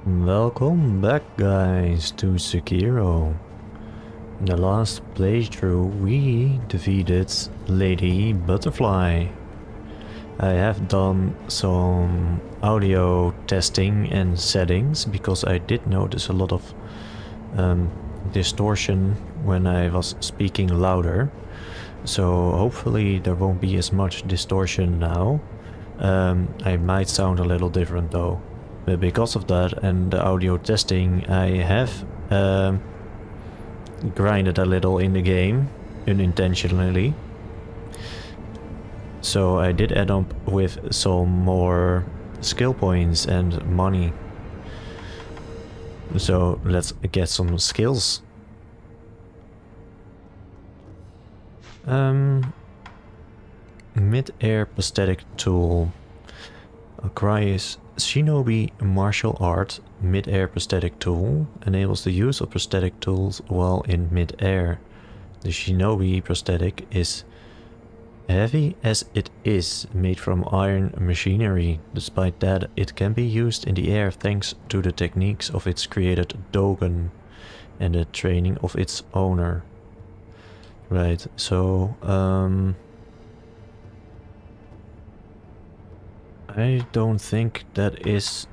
Welcome back guys to Sekiro. In the last playthrough we defeated Lady Butterfly. I have done some audio testing and settings because I did notice a lot of distortion when I was speaking louder. So hopefully there won't be as much distortion now. I might sound a little different though. But because of that and the audio testing, I have grinded a little in the game, unintentionally. So I did add up with some more skill points and money. So let's get some skills. Mid-air prosthetic tool. Acquires Shinobi martial art mid-air prosthetic tool enables the use of prosthetic tools while in mid-air. The Shinobi prosthetic is heavy as it is made from iron machinery. Despite that, it can be used in the air thanks to the techniques of its created Dogen and the training of its owner. Right, so I don't think that is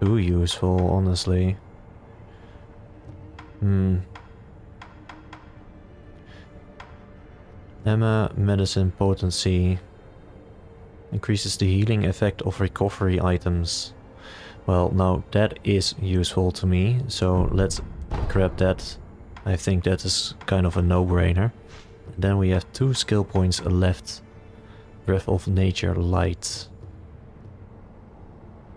too useful, honestly. Emma medicine potency increases the healing effect of recovery items. Well, now that is useful to me, so let's grab that. I think that is kind of a no-brainer. Then we have 2 skill points left. Breath of Nature Light.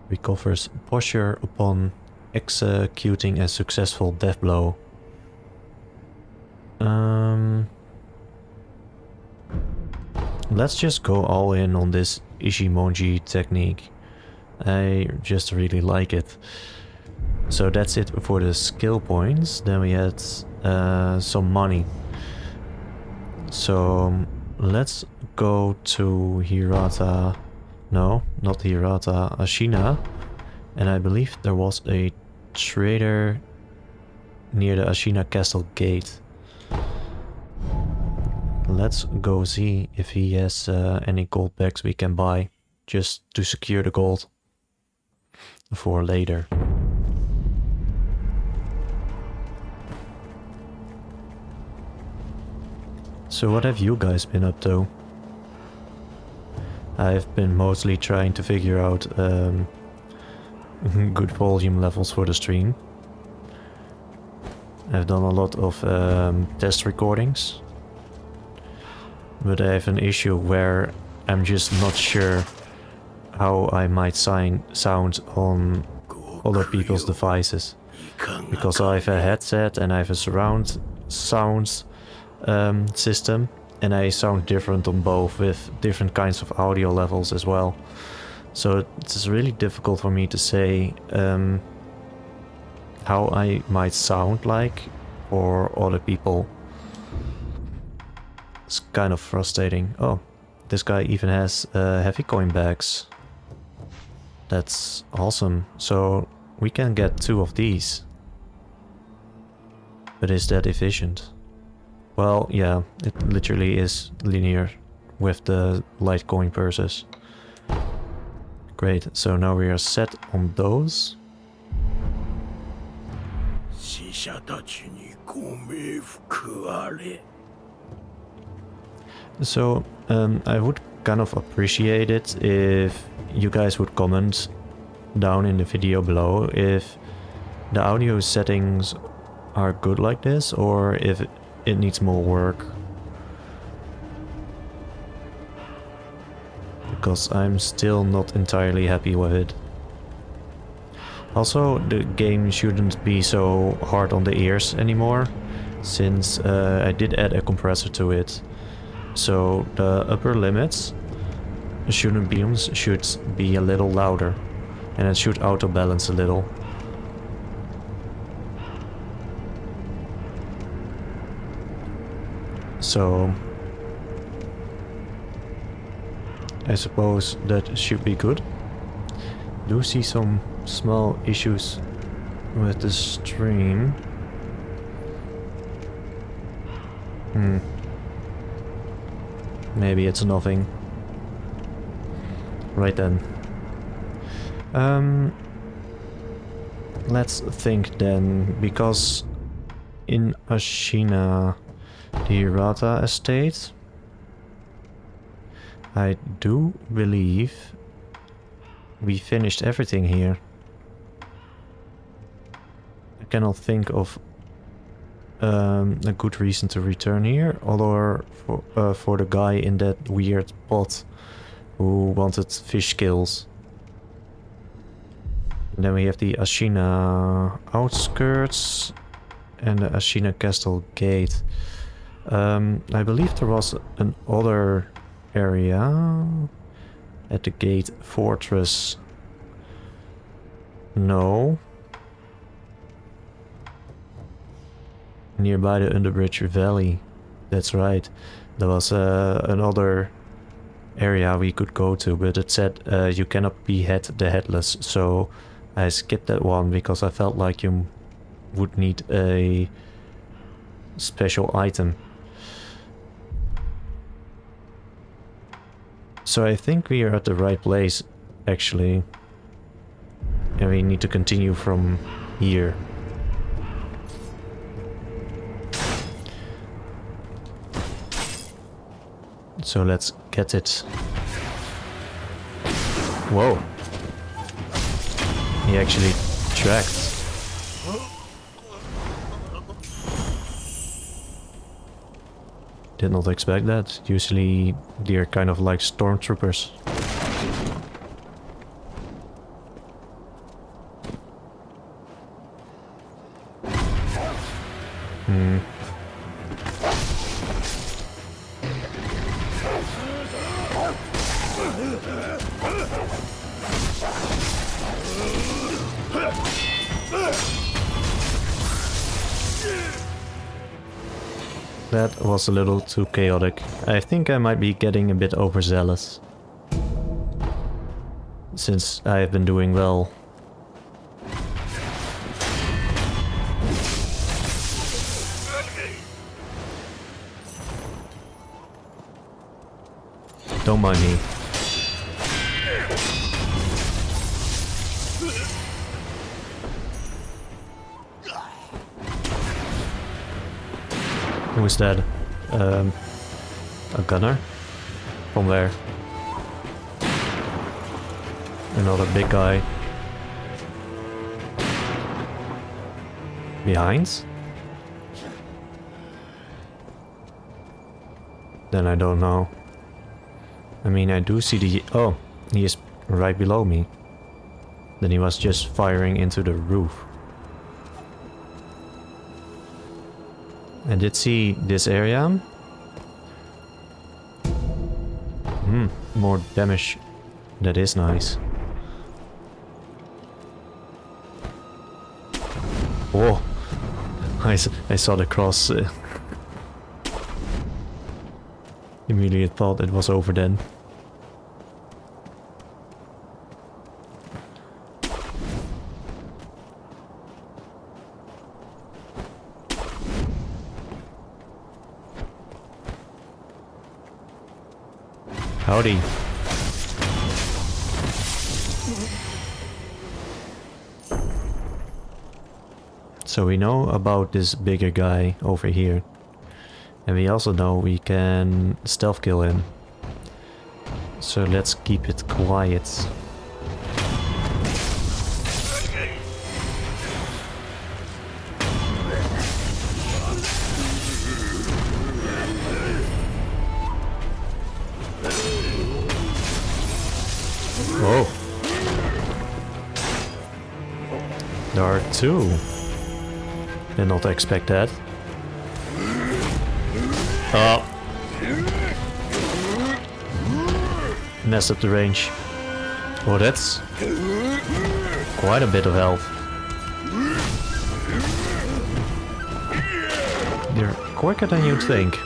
Recovers posture upon executing a successful death blow. Let's just go all in on this Ishimonji technique. I just really like it. So that's it for the skill points. Then we had some money. So let's go to Hirata. No, not Hirata. Ashina. And I believe there was a trader near the Ashina Castle gate. Let's go see if he has any gold bags we can buy. Just to secure the gold for later. So what have you guys been up to? I've been mostly trying to figure out good volume levels for the stream. I've done a lot of test recordings. But I have an issue where I'm just not sure how I might sound on other people's devices. Because I have a headset and I have a surround sound system, and I sound different on both with different kinds of audio levels as well. So it's really difficult for me to say how I might sound like for other people. It's kind of frustrating. Oh, this guy even has heavy coin bags. That's awesome. So we can get 2 of these. But is that efficient? Well, yeah, it literally is linear with the Litecoin purses. Great, so now we are set on those. So, I would kind of appreciate it if you guys would comment down in the video below if the audio settings are good like this or if it needs more work. Because I'm still not entirely happy with it. Also, the game shouldn't be so hard on the ears anymore, since I did add a compressor to it. So the upper limits should be a little louder, and it should auto balance a little. So I suppose that should be good. do see some small issues with the stream. Maybe it's nothing. Right then. Let's think then, because in Ashina, the Hirata estate, I do believe we finished everything here. I cannot think of a good reason to return here, although for the guy in that weird pot who wanted fish skills. And then we have the Ashina outskirts and the Ashina Castle gate. I believe there was another area at the gate fortress. No. Nearby the Underbridge Valley. That's right. There was another area we could go to, but it said you cannot behead the headless, so I skipped that one because I felt like you would need a special item. So I think we are at the right place, actually. And we need to continue from here. So let's get it. Whoa. He actually tracked. Did not expect that. Usually they're kind of like stormtroopers. That was a little too chaotic. I think I might be getting a bit overzealous. Since I have been doing well. Don't mind me. Who is that? A gunner? From where? Another big guy. Behind? Then I don't know. I mean, I do see the... Oh, he is right below me. Then he was just firing into the roof. I did see this area. More damage. That is nice. Whoa. I saw the cross. Immediately thought it was over then. Howdy. So we know about this bigger guy over here. And we also know we can stealth kill him. So let's keep it quiet. Oh. There are two. Did not expect that. Oh. Messed up the range. Oh, that's quite a bit of health. They're quicker than you'd think.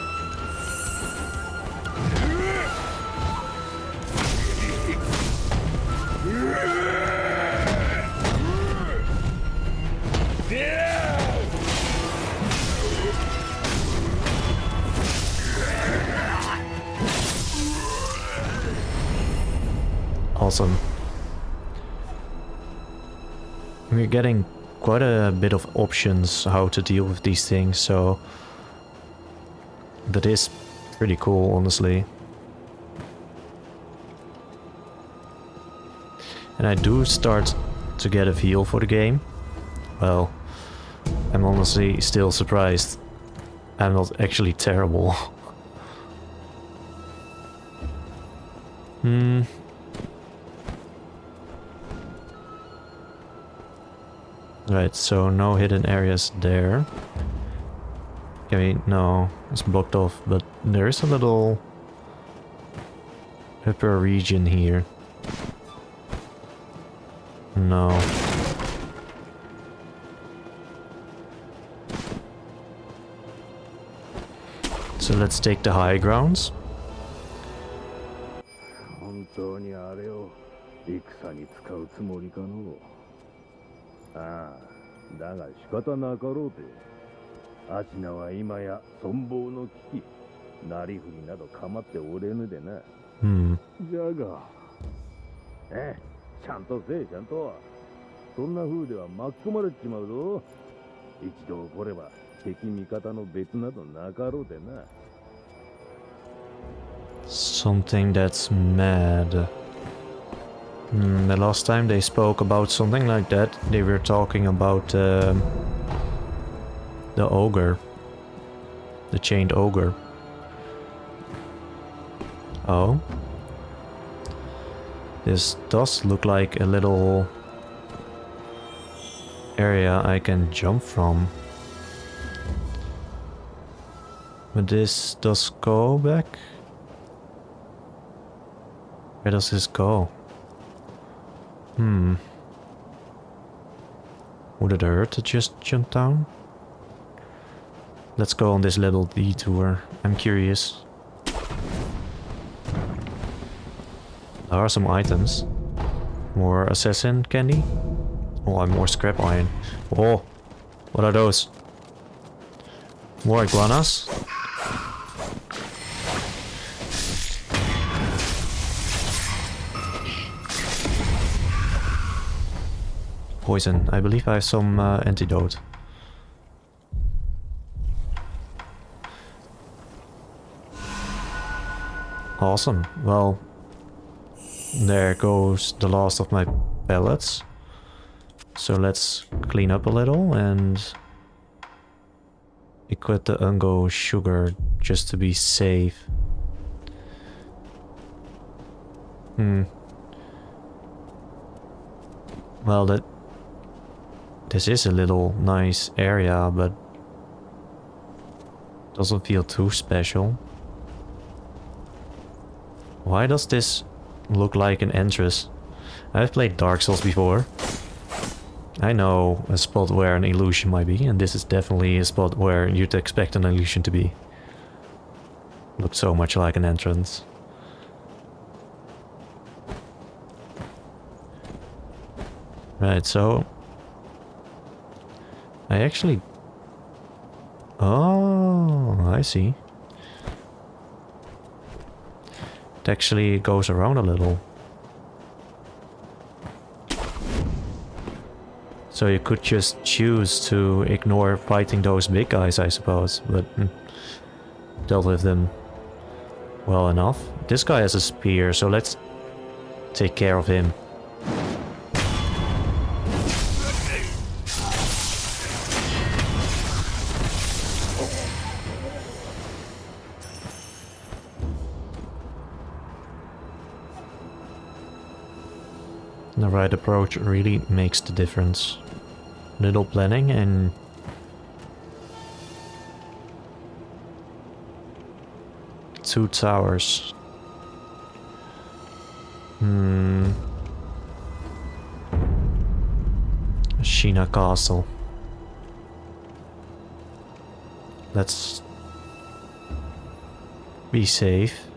awesome. We're getting quite a bit of options how to deal with these things, so that is pretty cool, honestly. And I do start to get a feel for the game. Well, I'm honestly still surprised I'm not actually terrible. Right, so no hidden areas there. Okay, no, it's blocked off, but there is a little upper region here. No. So let's take the high grounds. Something that's mad. The last time they spoke about something like that, they were talking about the ogre. The chained ogre. Oh. This does look like a little area I can jump from. But this does go back? Where does this go? Would it hurt to just jump down? Let's go on this little detour. I'm curious. There are some items. More assassin candy. Oh, and more scrap iron. Oh, what are those? More iguanas? Poison. I believe I have some antidote. Awesome. Well, there goes the last of my pellets. So let's clean up a little and equip the Ungo sugar just to be safe. Well, this is a little nice area, but doesn't feel too special. Why does this look like an entrance? I've played Dark Souls before. I know a spot where an illusion might be, and this is definitely a spot where you'd expect an illusion to be. Looks so much like an entrance. Right, so I actually... Oh, I see. It actually goes around a little. So you could just choose to ignore fighting those big guys, I suppose, but dealt with them well enough. This guy has a spear, so let's take care of him. The right approach really makes the difference. Little planning and two towers. Ashina Castle. Let's be safe.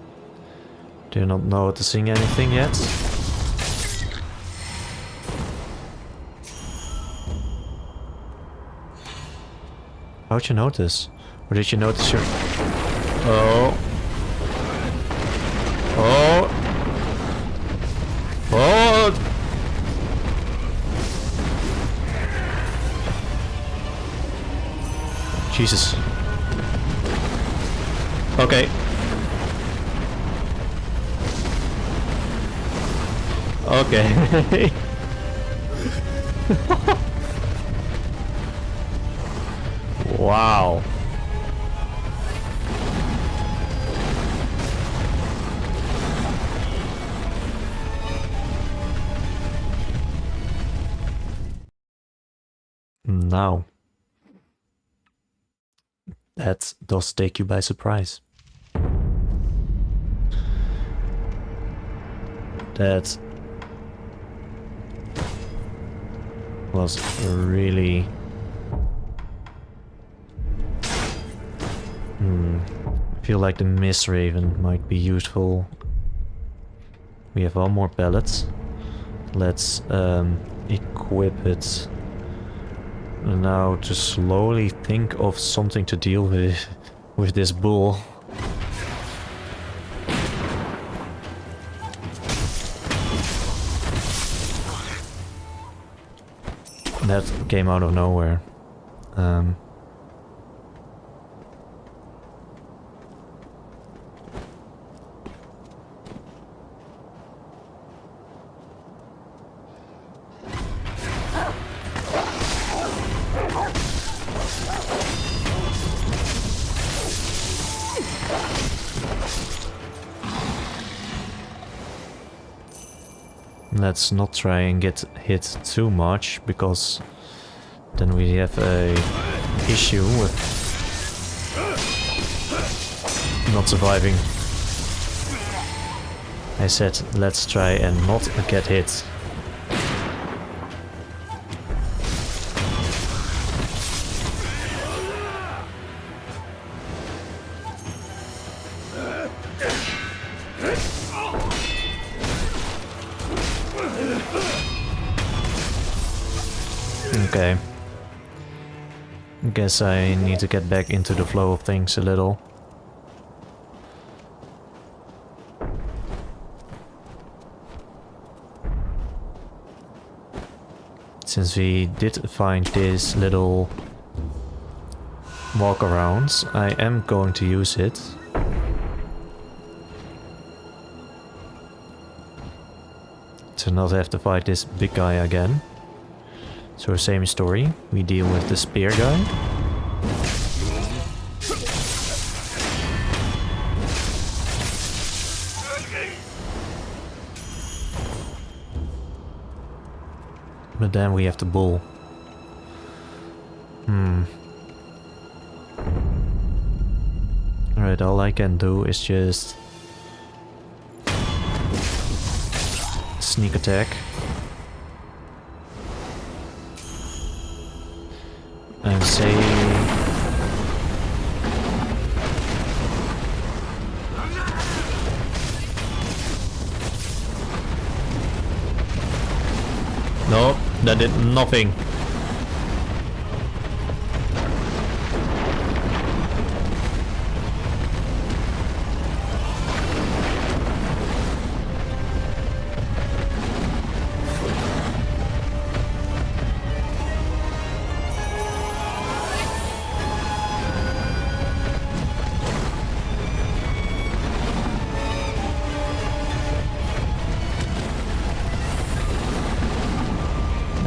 Do not know how to sing anything yet. How'd you notice? Or did you notice your... Oh. Oh. Oh. Jesus. Okay. Okay. Wow. Now. That does take you by surprise. That was really... I feel like the Mist Raven might be useful. We have one more pellet. Let's equip it. And now to slowly think of something to deal with this bull. That came out of nowhere. Let's not try and get hit too much, because then we have a issue with not surviving. I said let's try and not get hit. Okay. Guess I need to get back into the flow of things a little. Since we did find this little walk-around, I am going to use it. To not have to fight this big guy again. So same story, we deal with the spear guy. But then we have the bull. Alright, all I can do is just sneak attack. And say... No, that did nothing.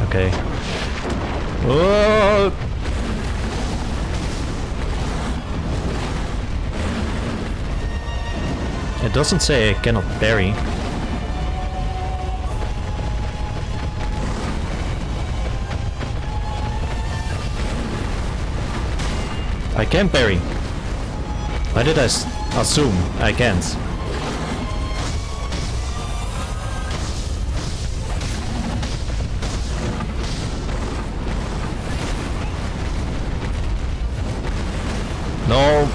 Okay. Oh! It doesn't say I cannot parry. I can parry. Why did I assume I can't? No.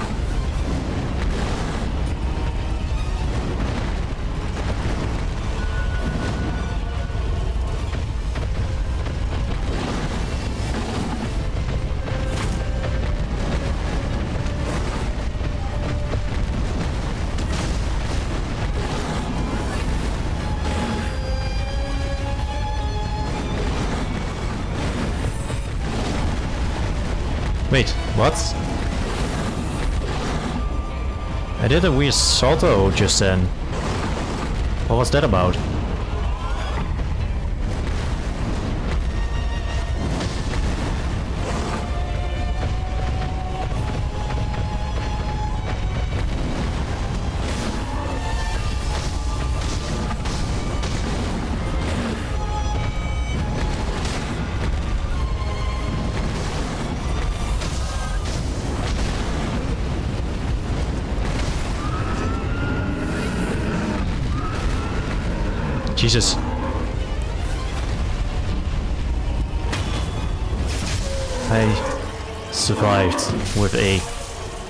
Wait, what? I did a weird salto just then. What was that about? Jesus. I survived with a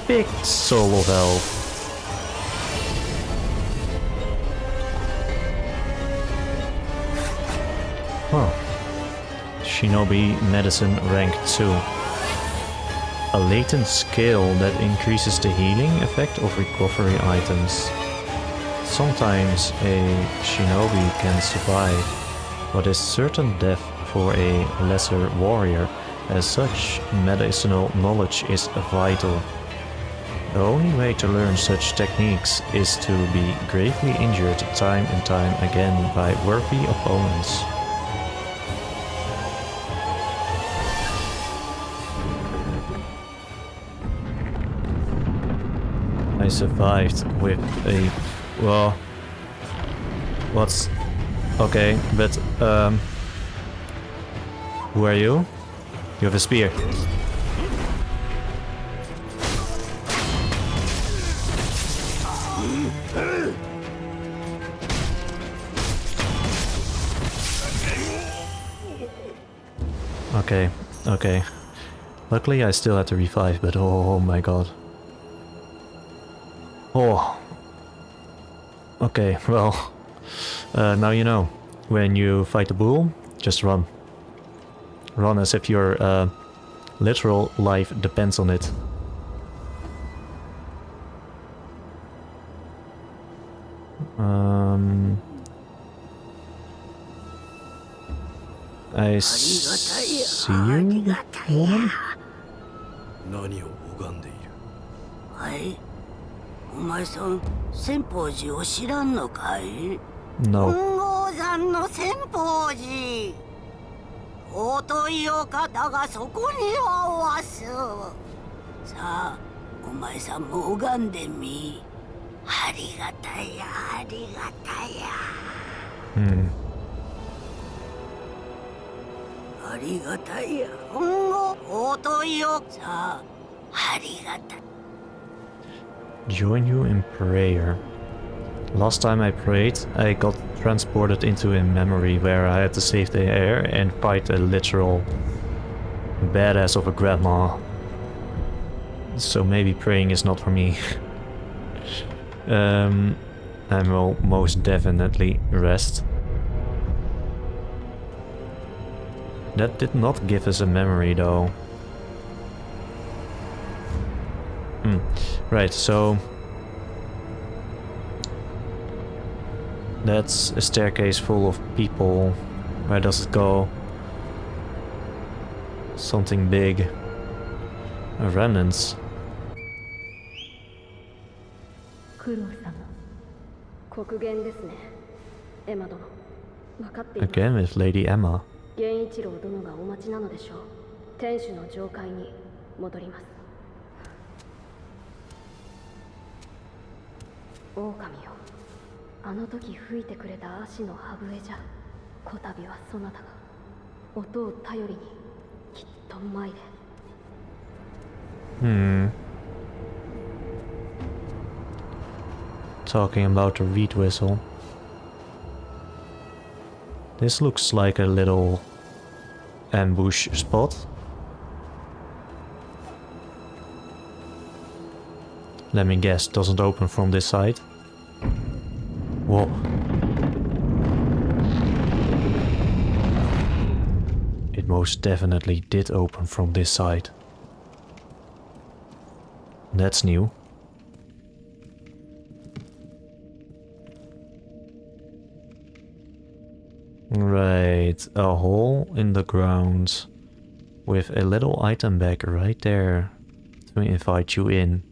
big soul of health. Oh. Shinobi Medicine rank 2. A latent skill that increases the healing effect of recovery items. Sometimes a shinobi can survive, but is certain death for a lesser warrior. As such, medicinal knowledge is vital. The only way to learn such techniques is to be gravely injured time and time again by worthy opponents. I survived with a... well... what's... okay, but who are you? You have a spear. Okay, okay. Luckily I still had to revive, but oh my god. Oh. Okay, well. Now you know. When you fight a bull, just run. Run as if your literal life depends on it. I see you, woman? No. 尊いお方がそこにおわす。さあ、お前さんも拝んでみ。ありがたや、ありがたや。ありがたや。今後、尊いお。さあ、ありがた。Join you in prayer. Last time I prayed, I got transported into a memory where I had to save the air and fight a literal badass of a grandma. So maybe praying is not for me. I will most definitely rest. That did not give us a memory though. Right, so... that's a staircase full of people. Where does it go? Something big. Remnants. Again with Lady Emma. Okami. あの時吹いてくれた足の歯笛じゃ、こたびはそなたが音を頼りにきっと参れ。Talking about the reed whistle. This looks like a little ambush spot. Let me guess, doesn't open from this side. Whoa. It most definitely did open from this side. That's new. Right, a hole in the ground with a little item bag right there to invite you in.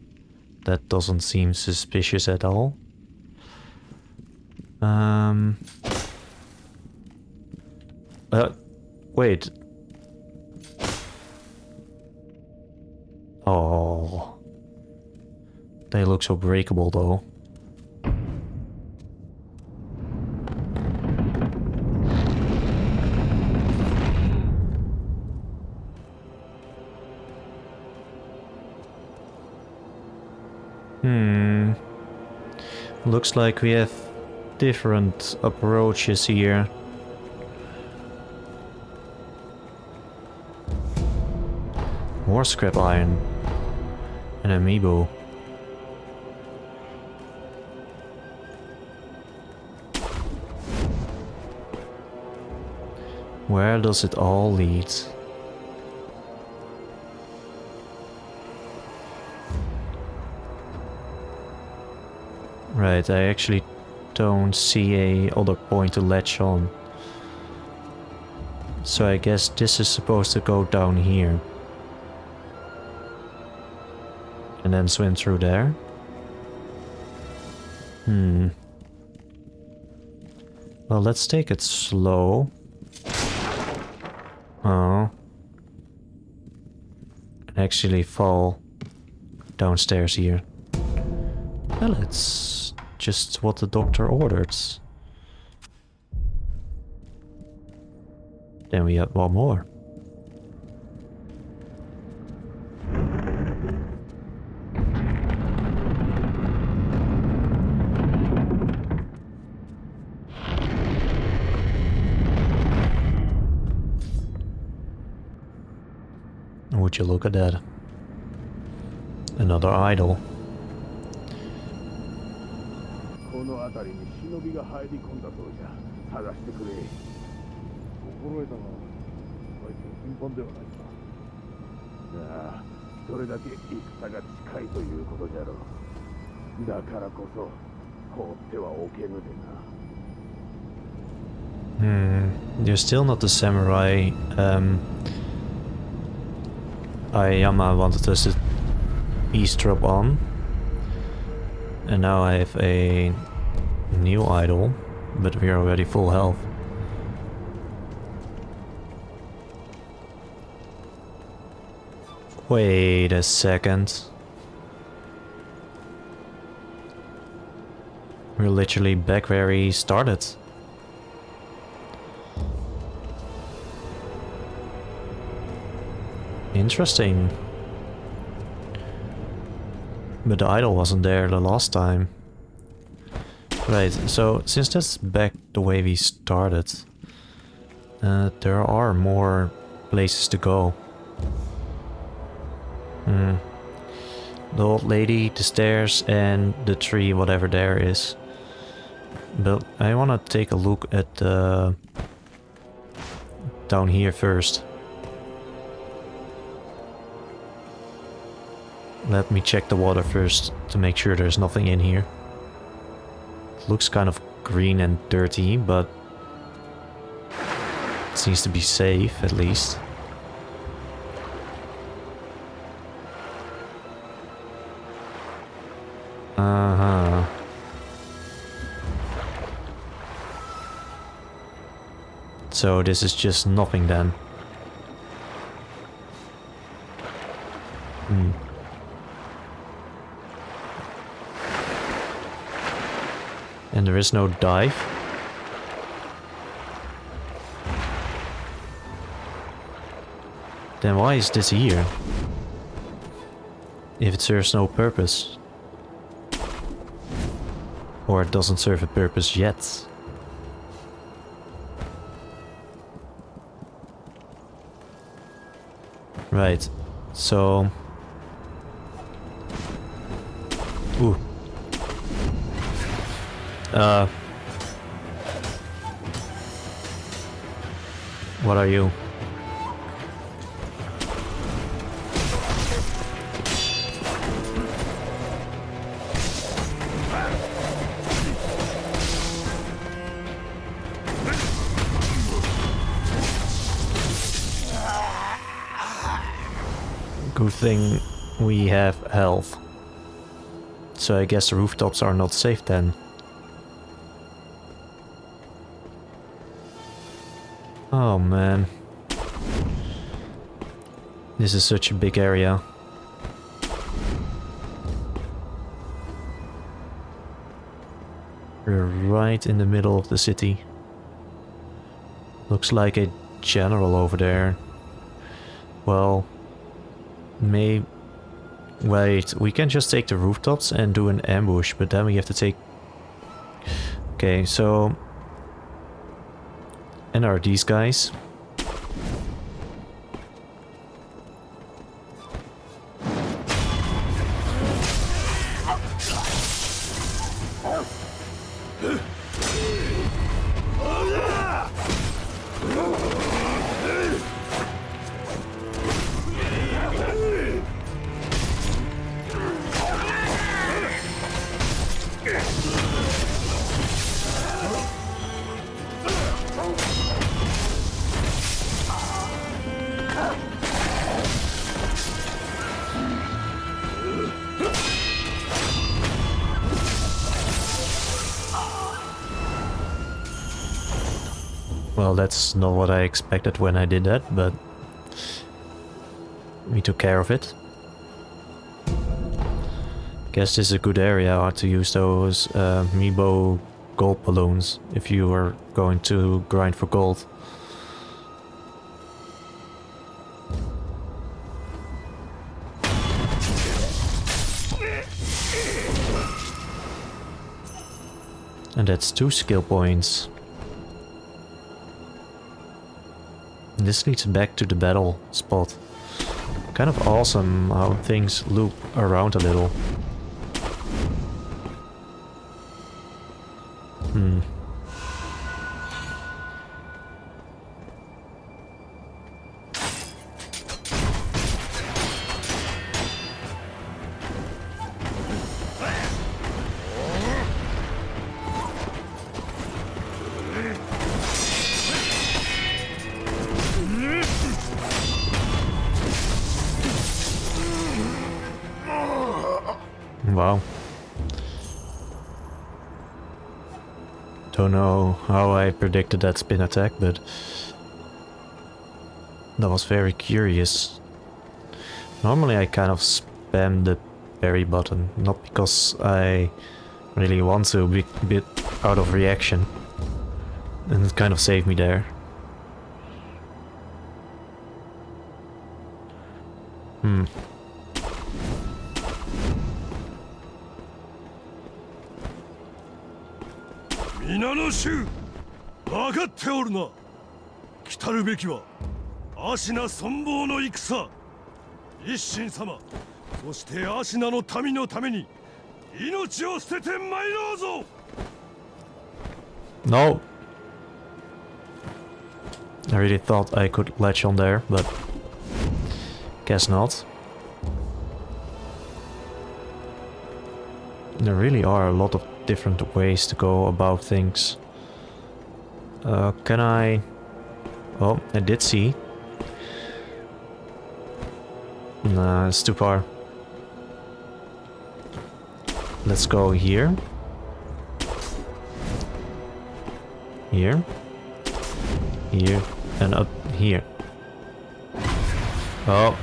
That doesn't seem suspicious at all. Wait. Oh. They look so breakable though. Looks like we have different approaches here. More scrap iron. An amiibo. Where does it all lead? Right, I actually don't see a other point to latch on. So I guess this is supposed to go down here. And then swim through there. Well, let's take it slow. Oh. And actually fall downstairs here. Well, it's just what the doctor ordered. Then we have one more. Would you look at that? Another idol. この辺りに忍びが入り込んだそうじゃ。探してくれ。心得たが、最近頻繁ではないか。ああ、それだけ戦が近いということじゃろう。だからこそ、放ってはおけぬでな。You're still not the samurai Ayama wanted us to eavesdrop on. And now I have a new idol, but we're already full health. Wait a second. We're literally back where we started. Interesting. But the idol wasn't there the last time. Right, so since that's back the way we started, there are more places to go. The old lady, the stairs, and the tree, whatever there is. But I wanna take a look at down here first. Let me check the water first to make sure there's nothing in here. It looks kind of green and dirty, but it seems to be safe at least. Uh-huh. So this is just nothing then. And there is no dive. Then why is this here? If it serves no purpose. Or it doesn't serve a purpose yet. Right, so... Ooh. What are you? Good thing we have health. So I guess the rooftops are not safe then. Oh man. This is such a big area. We're right in the middle of the city. Looks like a general over there. Well, wait, we can just take the rooftops and do an ambush, but then we have to take... Okay, so... And are these guys? Well, that's not what I expected when I did that, but we took care of it. Guess this is a good area to use those Meebo gold balloons if you are going to grind for gold. And that's 2 skill points. This leads back to the battle spot. Kind of awesome how things loop around a little. Wow. Don't know how I predicted that spin attack, but that was very curious. Normally I kind of spam the parry button, not because I really want to, bit out of reaction. And it kind of saved me there. Kuranosuke, 分かっておるな。来たるべきはアシナ存亡の戦。一神様、そしてアシナの民のために命を捨てて参ろうぞ。No. I really thought I could latch on there, but guess not. There really are a lot of different ways to go about things. Can I... Oh, I did see. Nah, it's too far. Let's go here. Here. Here. And up here. Oh.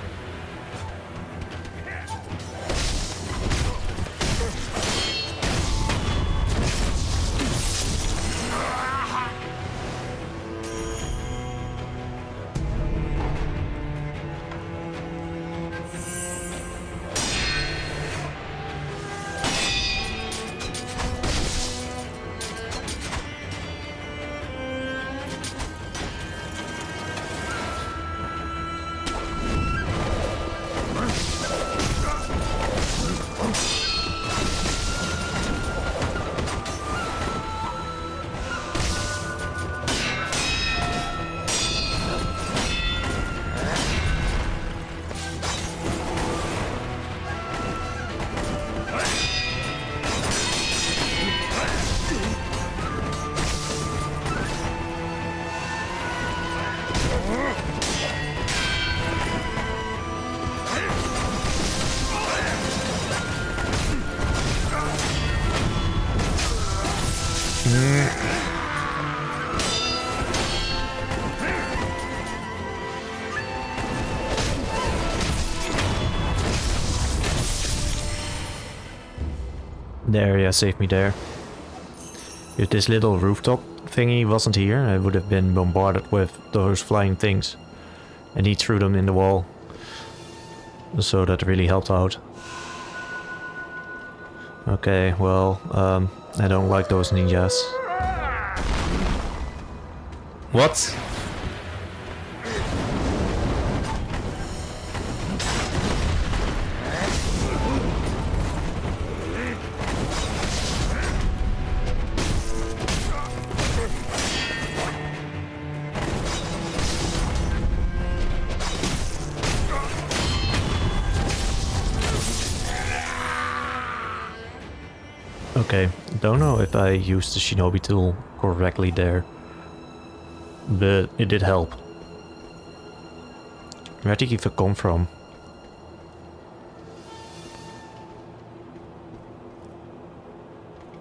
The area saved me there. If this little rooftop thingy wasn't here, I would have been bombarded with those flying things. And he threw them in the wall. So that really helped out. Okay, well, I don't like those ninjas. What? Okay, don't know if I used the shinobi tool correctly there, but it did help. Where did he come from?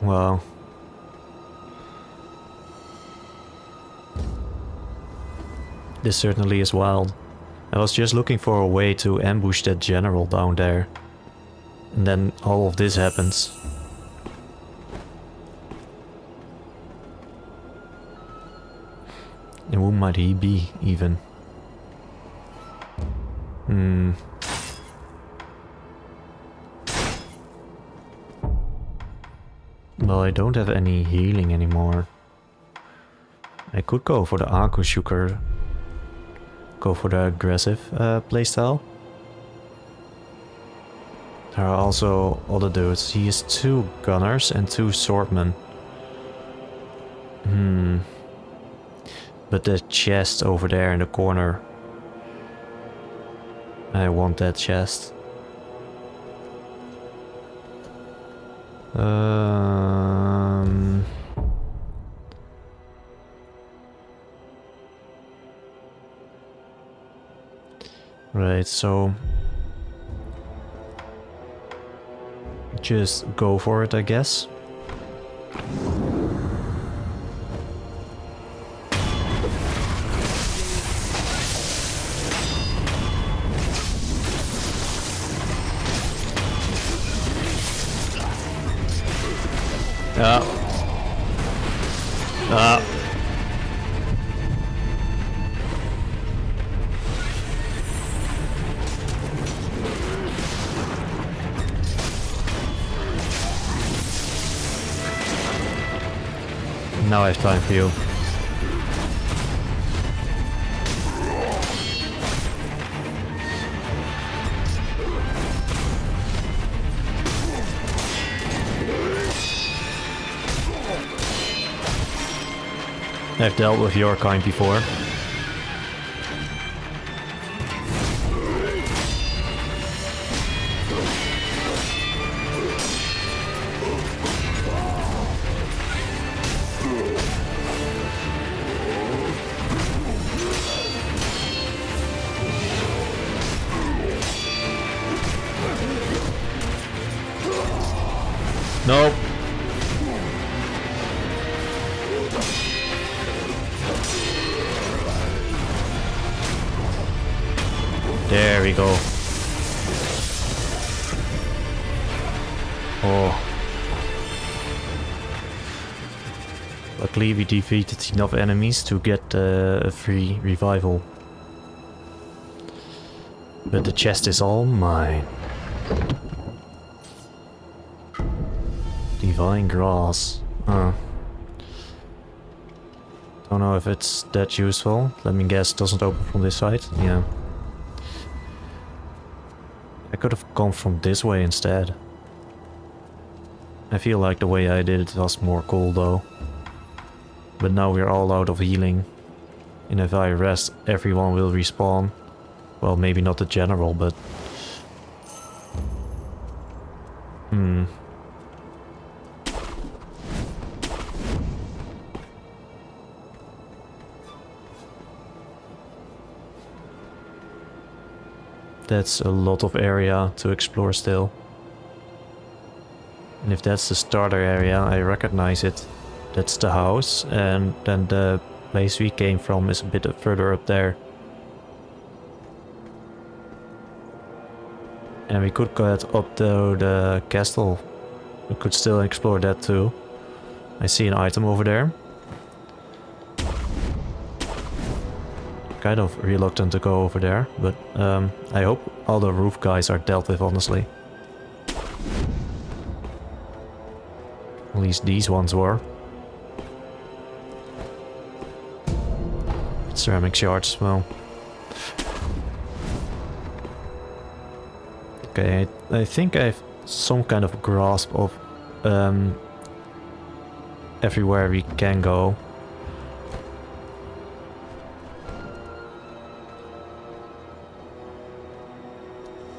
Wow. This certainly is wild. I was just looking for a way to ambush that general down there. And then all of this happens. And who might he be, even? Well, I don't have any healing anymore. I could go for the Akushuker. Go for the aggressive playstyle. There are also other dudes. He has 2 gunners and 2 swordmen. But the chest over there in the corner. I want that chest. Right, so just go for it, I guess. Now I have time for you. I've dealt with your kind before. Nope. There we go. Oh. Luckily we defeated enough enemies to get a free revival. But the chest is all mine. Divine grass. Don't know if it's that useful. Let me guess, it doesn't open from this side. Yeah. I could have gone from this way instead. I feel like the way I did it was more cool though. But now we're all out of healing. And if I rest, everyone will respawn. Well, maybe not the general, but... That's a lot of area to explore still. And if that's the starter area, I recognize it. That's the house, and then the place we came from is a bit further up there. And we could get up to the castle we could still explore that too. I see an item over there. Kind of reluctant to go over there, but I hope all the roof guys are dealt with, honestly. At least these ones were. Ceramic shards, well. Okay, I think I have some kind of grasp of everywhere we can go.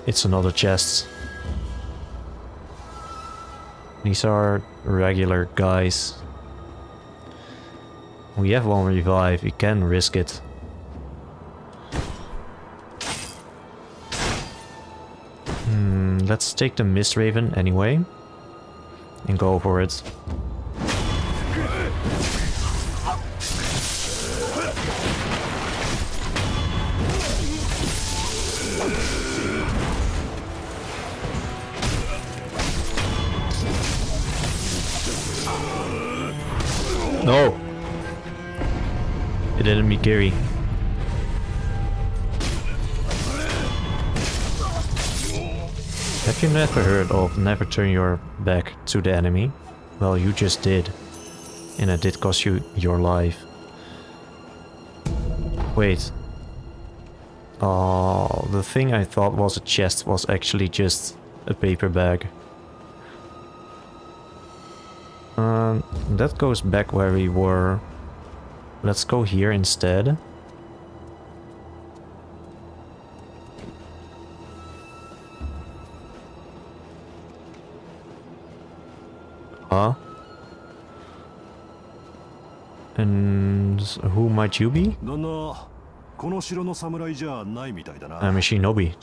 It's another chest. These are regular guys. We have one revive, we can risk it. Let's take the Mist Raven anyway. And go for it. No! It didn't meet Gary. Have you never heard of never turn your back to the enemy? Well, you just did. And it did cost you your life. Wait. Oh, the thing I thought was a chest was actually just a paper bag. That goes back where we were. Let's go here instead. Huh? And who might you be? I'm a shinobi.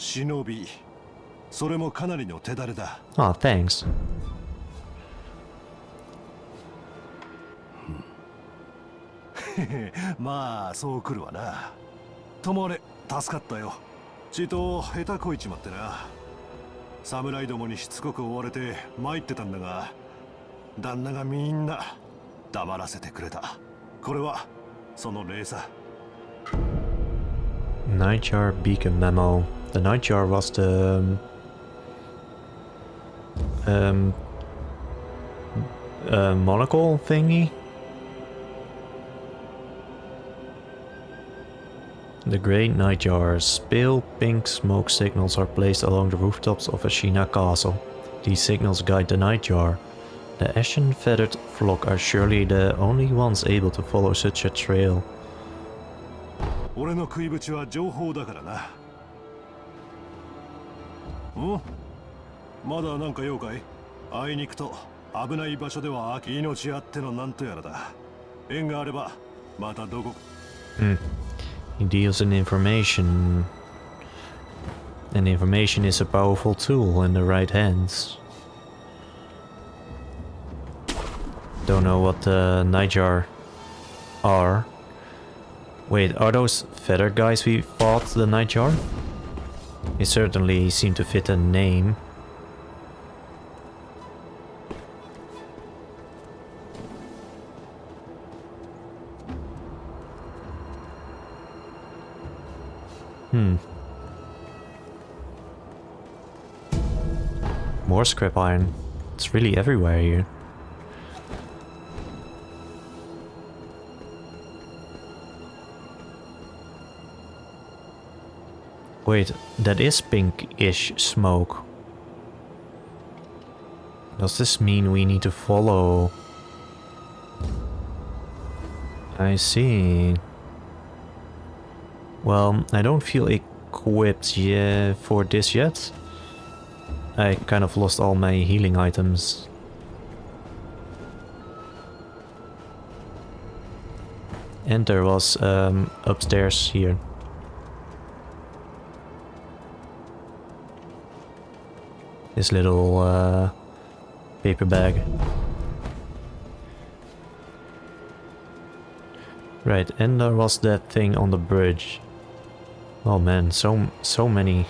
Oh, thanks. Nightjar beacon memo. The Nightjar was the monocle thingy. The Great Nightjars. Pale pink smoke signals are placed along the rooftops of Ashina Castle. These signals guide the Nightjar. The ashen-feathered flock are surely the only ones able to follow such a trail. He deals in information. And information is a powerful tool in the right hands. Don't know what the Nightjar are. Wait, are those feather guys we fought the Nightjar? They certainly seem to fit a name. More scrap iron. It's really everywhere here. Wait, that is pinkish smoke. Does this mean we need to follow? I see. Well, I don't feel equipped for this yet. I kind of lost all my healing items. And there was upstairs here. This little paper bag. Right, and there was that thing on the bridge. Oh man, so many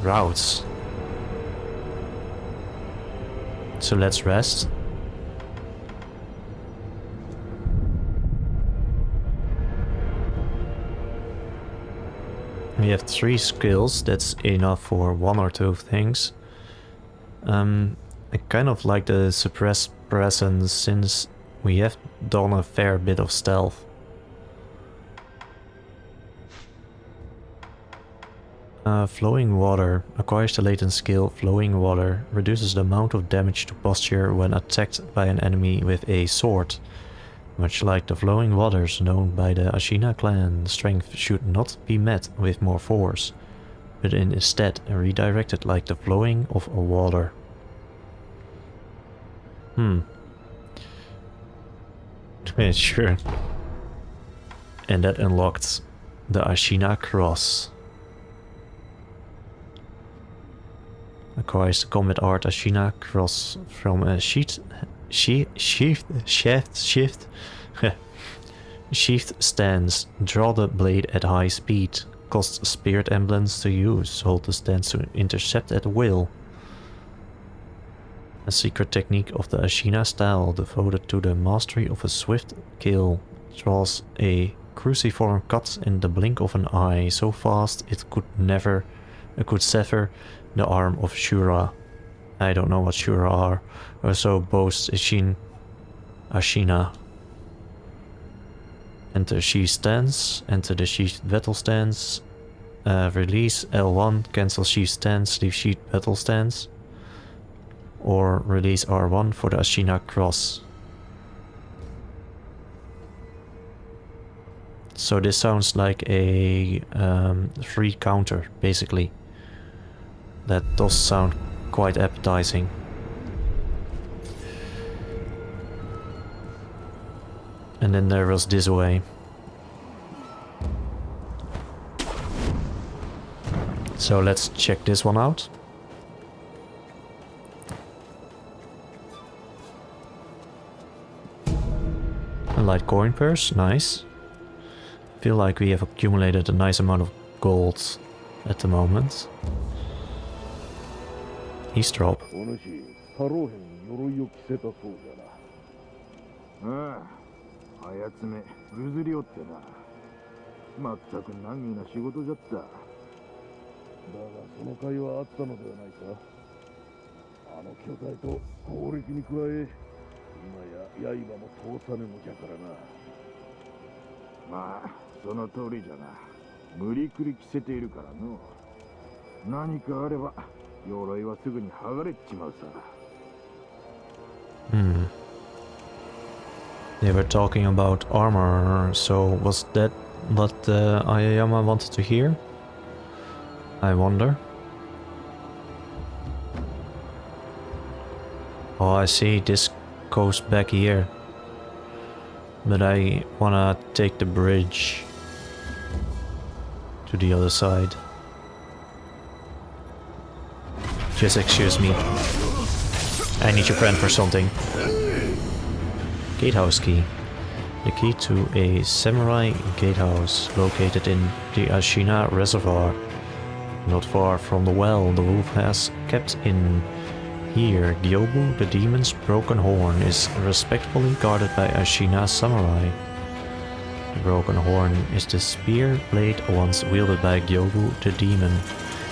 routes. So let's rest. We have 3 skills, that's enough for 1 or 2 things. I kind of like the suppressed presence since we have done a fair bit of stealth. Flowing water acquires the latent skill Flowing Water, reduces the amount of damage to posture when attacked by an enemy with a sword. Much like the flowing waters known by the Ashina clan, strength should not be met with more force, but instead redirected like the flowing of a water. Sure. And that unlocked the Ashina Cross. Acquires the combat art Ashina Cross from a sheathed stance. Draw the blade at high speed. Costs spirit emblems to use. Hold the stance to intercept at will. A secret technique of the Ashina style devoted to the mastery of a swift kill. Draws a cruciform cut in the blink of an eye, so fast it could sever the arm of Shura. I don't know what Shura are, or so boasts Ashina. Enter sheath stance, enter the sheath battle stance, release L1, cancel sheath stance, leave sheath battle stance, or release R1 for the Ashina Cross. So this sounds like a free counter, basically. That does sound quite appetizing. And then there was this way. So let's check this one out. A light coin purse, nice. Feel like we have accumulated a nice amount of gold at the moment. Eavesdrop. お主、太郎兵に鎧を着せたそうじゃな。ああ、あやつめ、ぐずりおってな。まったく難儀な仕事じゃった。だがその甲斐はあったのではないか。あの巨体と攻撃に加え、今や刃も通さぬのじゃからな。まあ、その通りじゃな。無理くり着せているからの。何かあれば。 鎧はすぐに剥がれちまうさ。They were talking about armor, so was that what Ayayama wanted to hear? I wonder. Oh, I see, this goes back here. But I wanna take the bridge to the other side. Just excuse me. I need your friend for something. Gatehouse key. The key to a samurai gatehouse located in the Ashina Reservoir. Not far from the well the wolf has kept in here. Gyobu, the demon's broken horn, is respectfully guarded by Ashina samurai. The broken horn is the spear blade once wielded by Gyobu, the demon.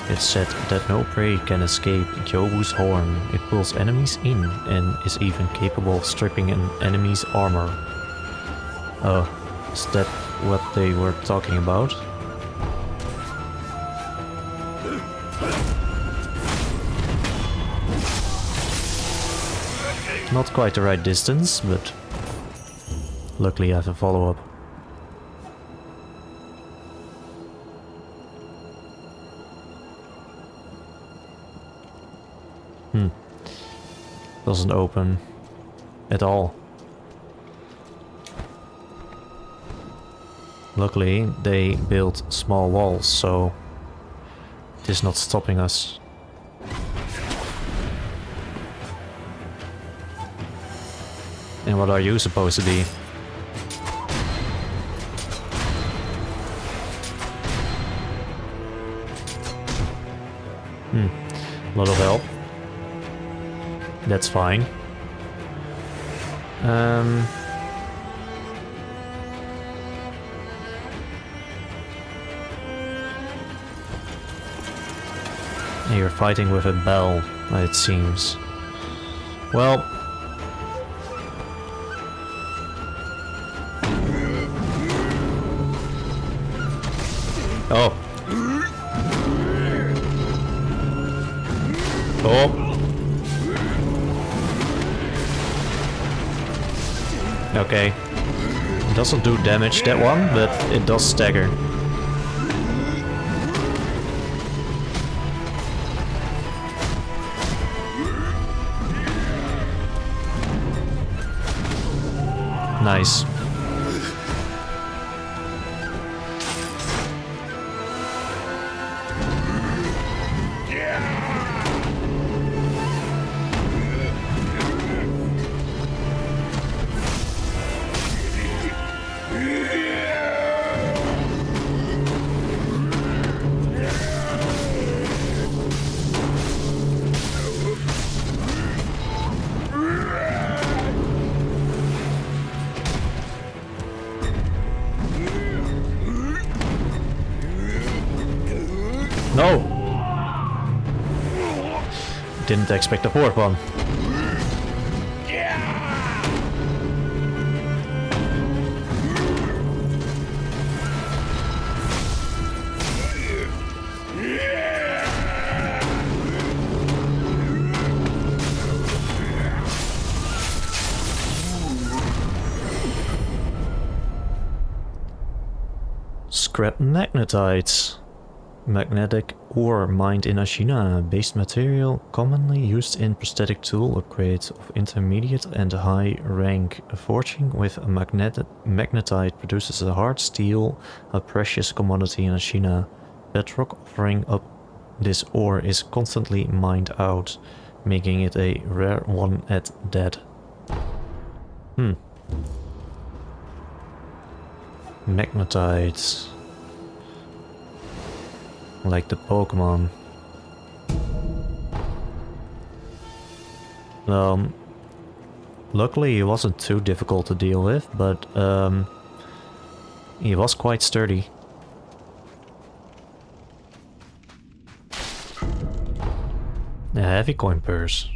It's said that no prey can escape Gyobu's horn. It pulls enemies in and is even capable of stripping an enemy's armor. Oh, is that what they were talking about? Not quite the right distance, but luckily I have a follow-up. Doesn't open at all. Luckily, they built small walls, so it is not stopping us. And what are you supposed to be? A lot of help. That's fine. You're fighting with a bell, it seems. Well... Oh. Oh. Okay. It doesn't do damage, that one, but it does stagger. Nice. No! Didn't expect a fourth one. Scrap magnetites. Magnetic ore mined in Ashina, based material commonly used in prosthetic tool upgrades of intermediate and high rank. Forging with a magnetite produces a hard steel, a precious commodity in Ashina. Bedrock offering up this ore is constantly mined out, making it a rare one at that. Magnetites. Like the Pokemon. Luckily he wasn't too difficult to deal with, but he was quite sturdy. A heavy coin purse.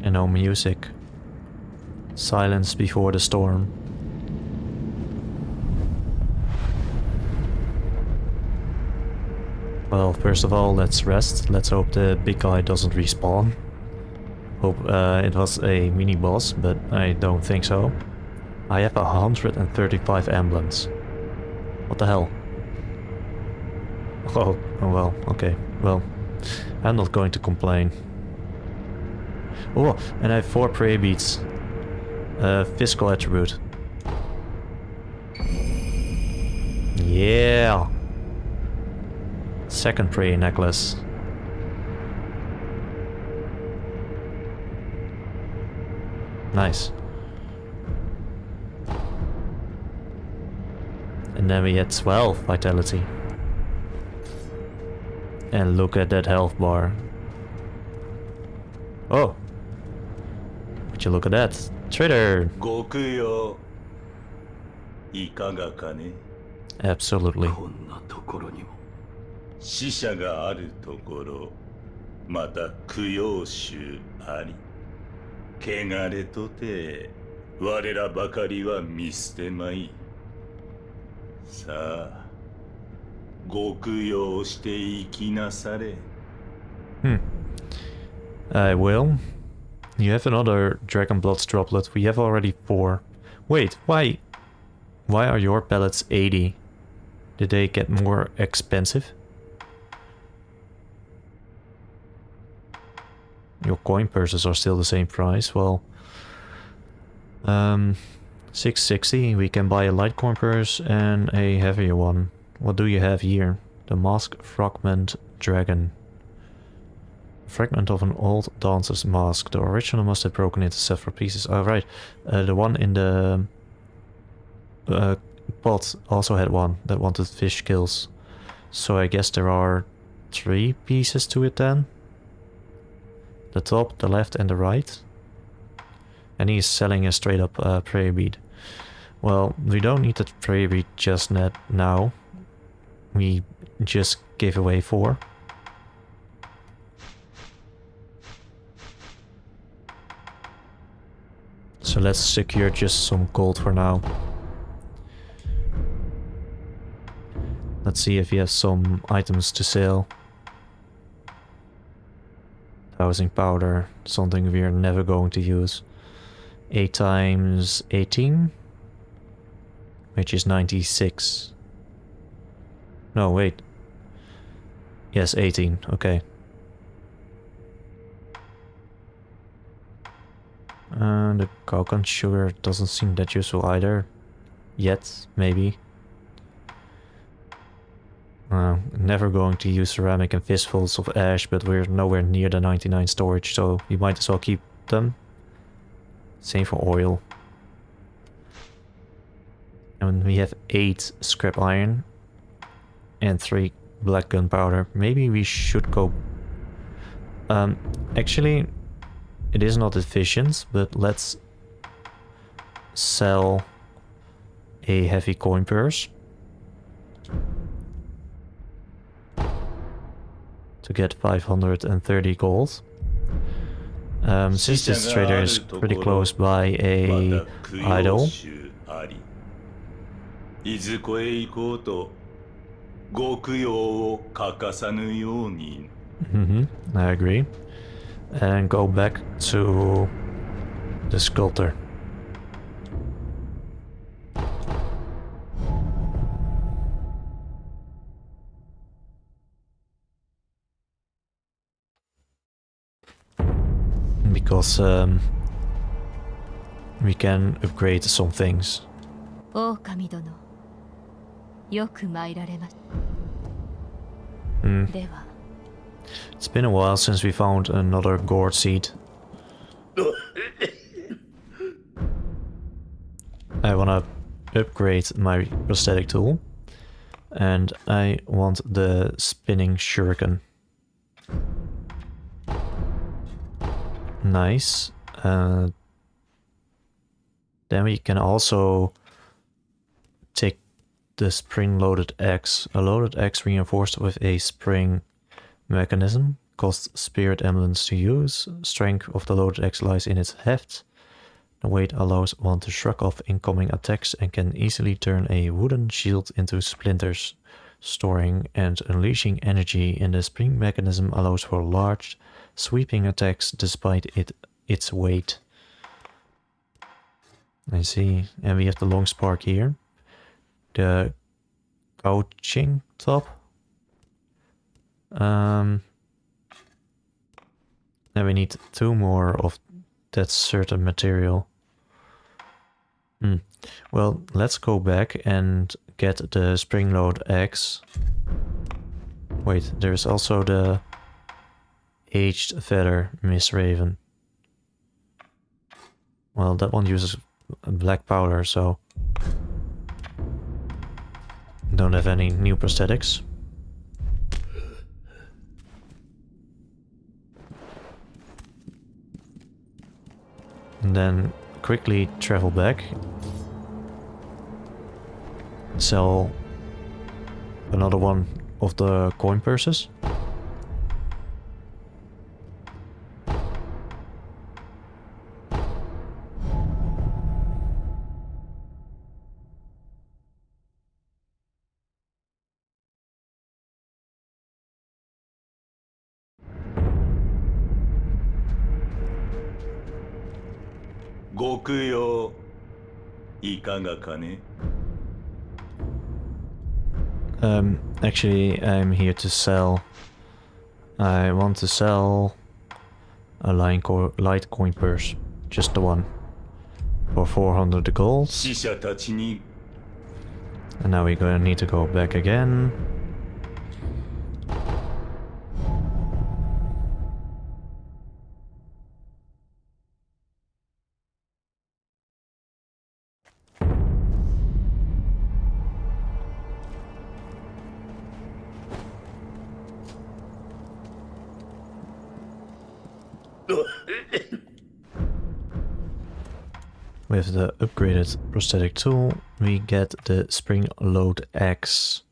And no music. Silence before the storm. Well, first of all, let's rest. Let's hope the big guy doesn't respawn. Hope it was a mini boss, but I don't think so. I have 135 emblems. What the hell? Oh well, okay. Well, I'm not going to complain. Oh, and I have 4 prayer beads. Physical attribute. Yeah. Second prayer necklace. Nice. And then we had 12 vitality. And look at that health bar. Oh. Would you look at that? Trader! Absolutely. 死者があるところ、また供養衆あり。汚れとて、我らばかりは見捨てまい。さあ、ご供養していきなされ。I will. You have another Dragon Blood's droplet. We have already 4. Wait, why are your pellets 80? Did they get more expensive? Your coin purses are still the same price. Well, 660. We can buy a light coin purse and a heavier one. What do you have here? The mask fragment dragon. Fragment of an old dancer's mask. The original must have broken into several pieces. Alright, the one in the pot also had one that wanted fish skills. So I guess there are 3 pieces to it then. The top, the left and the right. And he's selling a straight up prayer bead. Well, we don't need that prayer bead just now. We just gave away 4. So let's secure just some gold for now. Let's see if he has some items to sell. Housing powder, something we are never going to use. 8 times 18, which is 96. No, wait. Yes, 18, okay. And the coconut sugar doesn't seem that useful either. Yet, maybe. Never going to use ceramic and fistfuls of ash, but we're nowhere near the 99 storage, so we might as well keep them. Same for oil. And we have 8 scrap iron and 3 black gunpowder. Maybe we should go... actually, it is not efficient, but let's sell a heavy coin purse to get 530 gold. Since this trader is pretty close by a idol. I agree. And go back to the sculptor. Because we can upgrade some things. It's been a while since we found another gourd seed. I wanna upgrade my prosthetic tool. And I want the spinning shuriken. Nice. Then we can also take the spring-loaded axe. A loaded axe reinforced with a spring mechanism. Costs spirit emblems to use. Strength of the loaded axe lies in its heft. The weight allows one to shrug off incoming attacks and can easily turn a wooden shield into splinters. Storing and unleashing energy in the spring mechanism allows for large, sweeping attacks despite its weight. I see. And we have the long spark here. The couching top. Then we need 2 more of that certain material. Well, let's go back and get the spring-load axe. Wait, there's also the aged feather Miss Raven. Well, that one uses black powder, so don't have any new prosthetics. And then quickly travel back. Sell another one of the coin purses. Actually, I'm here to sell. I want to sell a light coin purse. Just the one. For 400 gold. And now we're gonna need to go back again. with the upgraded prosthetic tool, we get the spring load axe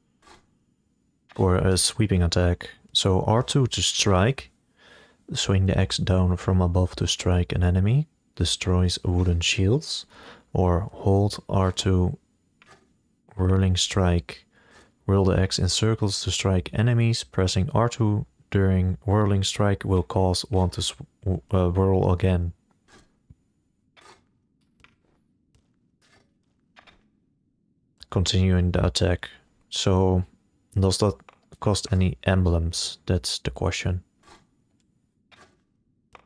for a sweeping attack. So R2 to strike, swing the axe down from above to strike an enemy, destroys wooden shields, or hold R2 whirling strike. Whirl the axe in circles to strike enemies. Pressing R2 during whirling strike will cause one to whirl again. Continuing the attack. So, does that cost any emblems? That's the question.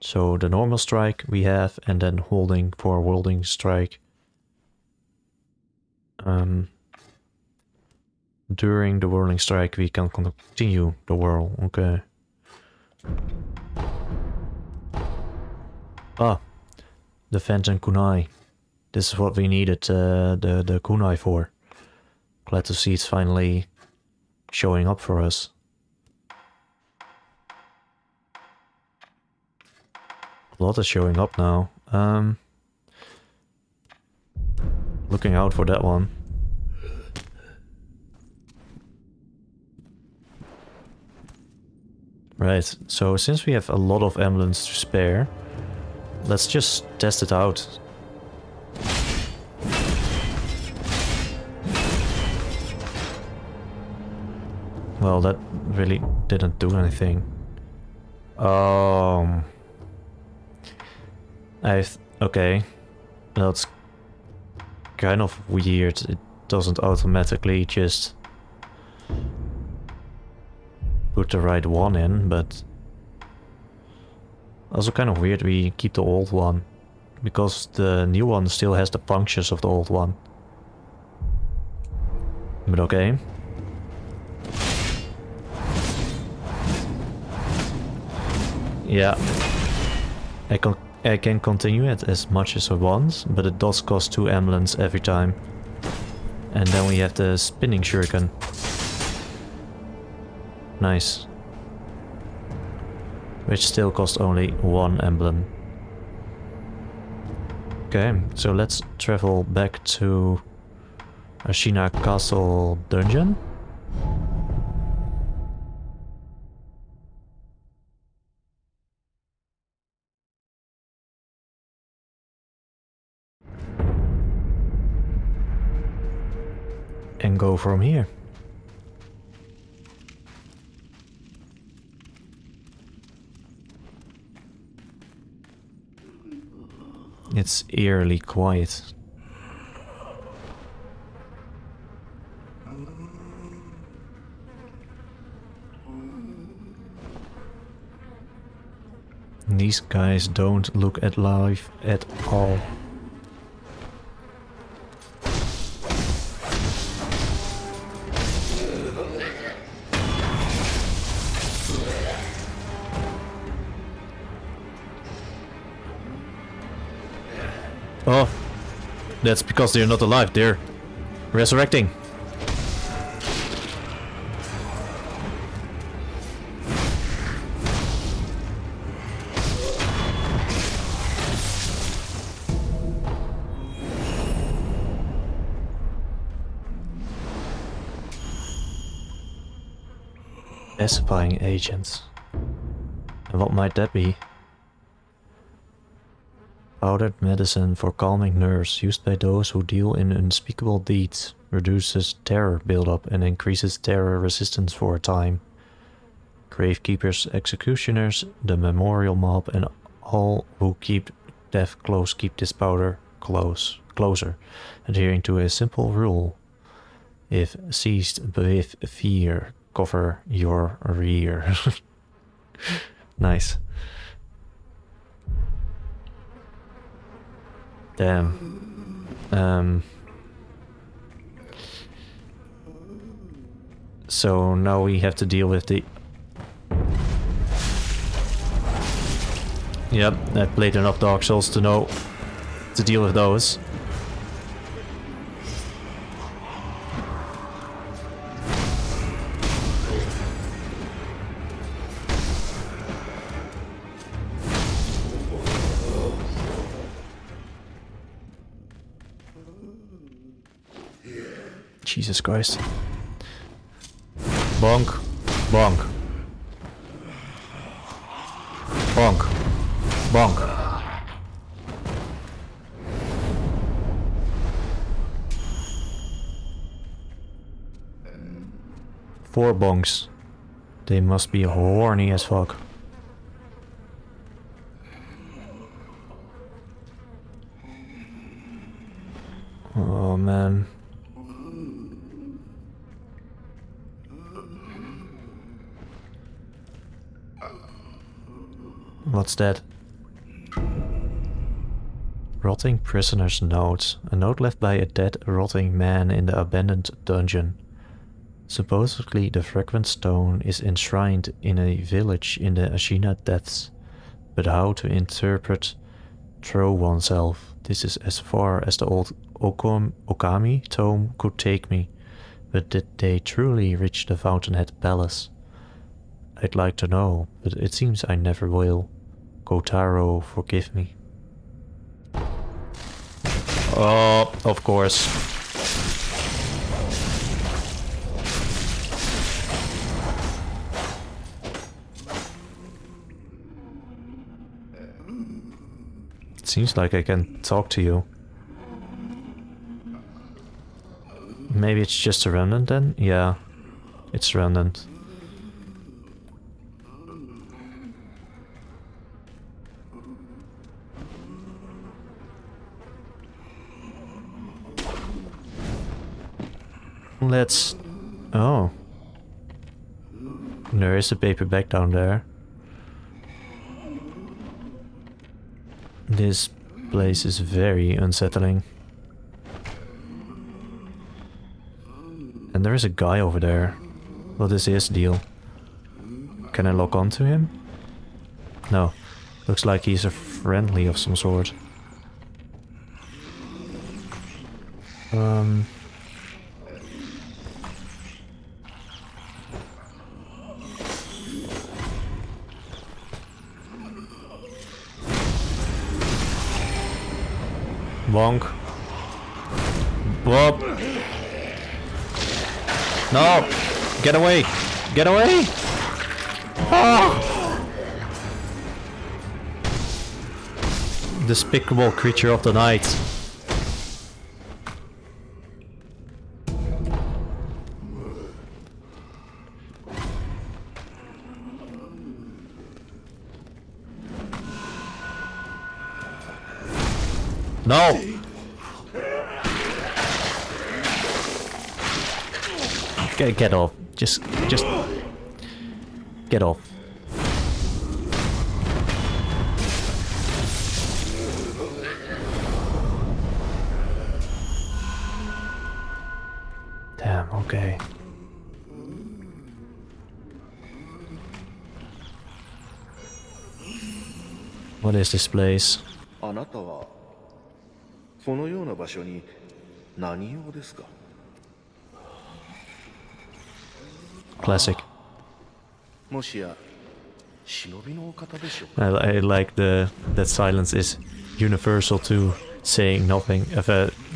So the normal strike we have, and then holding for whirling strike. During the whirling strike we can continue the whirl. Okay. Ah, the Phantom Kunai. This is what we needed the kunai for. Glad to see it's finally showing up for us. A lot is showing up now. Looking out for that one. Right, so since we have a lot of emblems to spare, let's just test it out. Well, that really didn't do anything. Okay. That's kind of weird. It doesn't automatically just put the right one in, but also kind of weird we keep the old one, because the new one still has the functions of the old one. But okay. Yeah, I can continue it as much as I want, but it does cost 2 emblems every time. And then we have the spinning shuriken. Nice. Which still costs only 1 emblem. Okay, so let's travel back to Ashina Castle dungeon. And go from here. It's eerily quiet. These guys don't look at life at all. Oh, that's because they're not alive, they're resurrecting. Pacifying agents. And what might that be? Powdered medicine for calming nerves used by those who deal in unspeakable deeds. Reduces terror buildup and increases terror resistance for a time. Gravekeepers, executioners, the memorial mob, and all who keep death close keep this powder closer, adhering to a simple rule. If seized with fear, cover your rear. Nice. Damn. So now we have to deal with the... Yep, I've played enough Dark Souls to know to deal with those. Jesus Christ. Bonk. Bonk. Bonk. Bonk. Four bonks. They must be horny as fuck. Oh man. What's that? Rotting prisoner's note. A note left by a dead, rotting man in the abandoned dungeon. Supposedly the fragrant stone is enshrined in a village in the Ashina depths. But how to interpret throw oneself? This is as far as the old Okami tome could take me. But did they truly reach the Fountainhead Palace? I'd like to know, but it seems I never will. Kotaro, forgive me. Oh, of course. It seems like I can talk to you. Maybe it's just a remnant then? Yeah, it's a remnant. Let's... Oh. There is a paperback down there. This place is very unsettling. And there is a guy over there. What is his deal? Can I lock onto him? No. Looks like he's a friendly of some sort. Bonk. Whoop. No! Get away! Get away! Ah! Despicable creature of the night. No! Get off. Just get off. Damn, okay. What is this place? あなたはこのような場所に何用ですか? Classic. もしや忍びのお方でしょう I like that silence is universal to saying nothing, of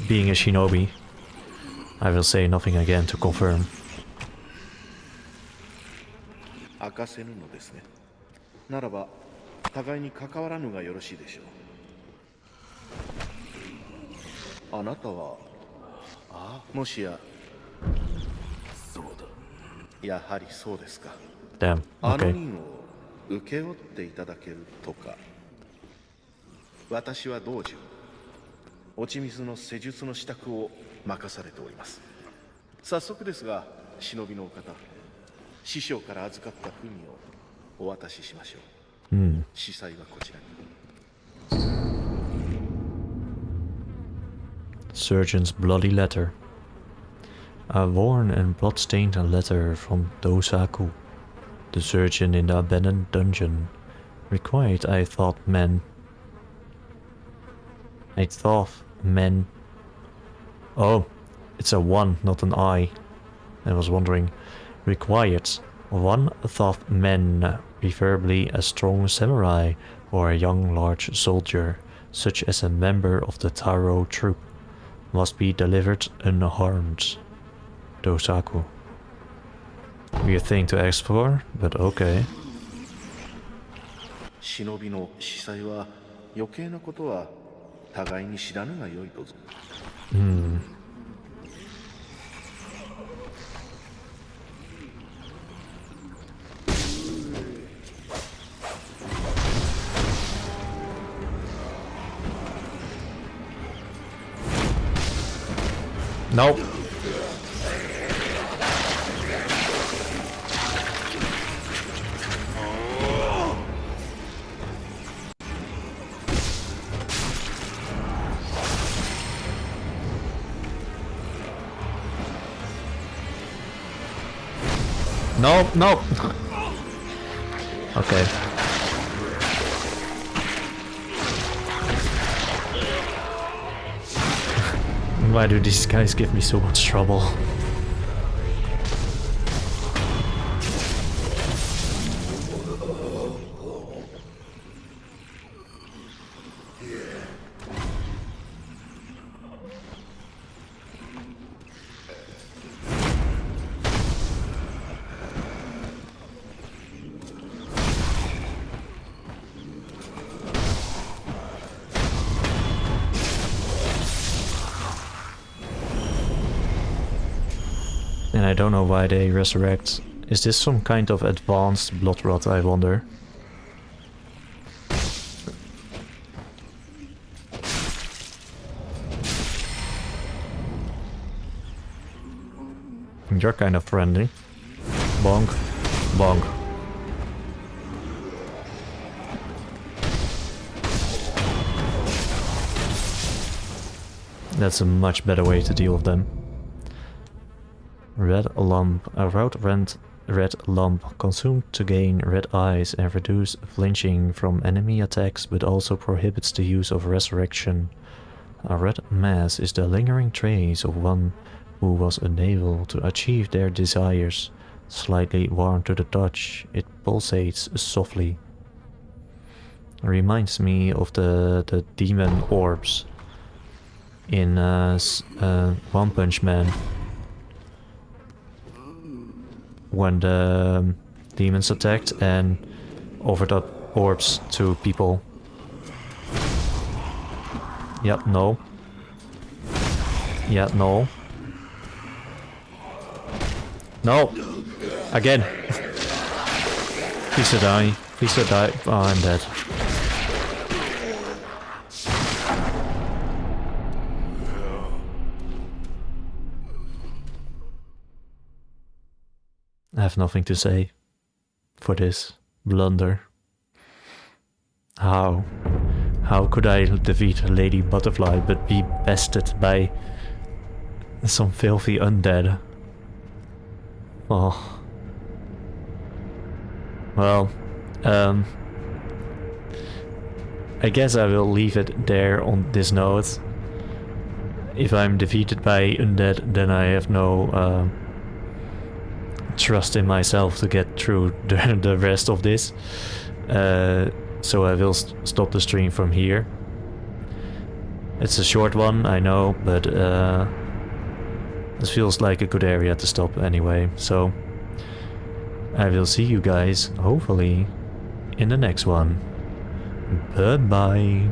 being a shinobi. I will say nothing again to confirm. 明かせぬのですね。ならば互いに関わらぬがよろしいでしょう。あなたはもしやそうだ。やはりそうですか。Damn. あの Okay. 任を請け負っていただけるとか。私は道中落ち水の施術の支度を任されております。早速ですが忍びのお方、師匠から預かった文をお渡ししましょう。司祭はこちらに。Surgeon's bloody letter. A worn and blood-stained letter from Dosaku, the surgeon in the abandoned dungeon. Required, I thought men. Oh, it's a 1, not an I. I was wondering. Required. 1 thoth men, preferably a strong samurai or a young large soldier, such as a member of the Taro troop, must be delivered unharmed. Dosaku. Weird thing to explore, but okay. 忍びの司祭は余計なことは互いに知らぬがよいとぞ。Nope. No, no. Okay. Why do these guys give me so much trouble? And I don't know why they resurrect. Is this some kind of advanced blood rot, I wonder? You're kind of friendly. Bonk. Bonk. That's a much better way to deal with them. Red lump. A red lump consumed to gain red eyes and reduce flinching from enemy attacks, but also prohibits the use of resurrection. A red mass is the lingering trace of one who was unable to achieve their desires. Slightly warm to the touch, it pulsates softly. Reminds me of the demon orbs in One Punch Man. When the demons attacked and offered up orbs to people. Yep, no. Yeah, no. No! Again! Please die. Please die. Oh, I'm dead. I have nothing to say for this blunder. How could I defeat Lady Butterfly but be bested by some filthy undead? Oh. Well, I guess I will leave it there on this note. If I'm defeated by undead, then I have no trust in myself to get through the rest of this. So I will stop the stream from here. It's a short one, I know, but this feels like a good area to stop anyway. So I will see you guys, hopefully, in the next one. Bye-bye.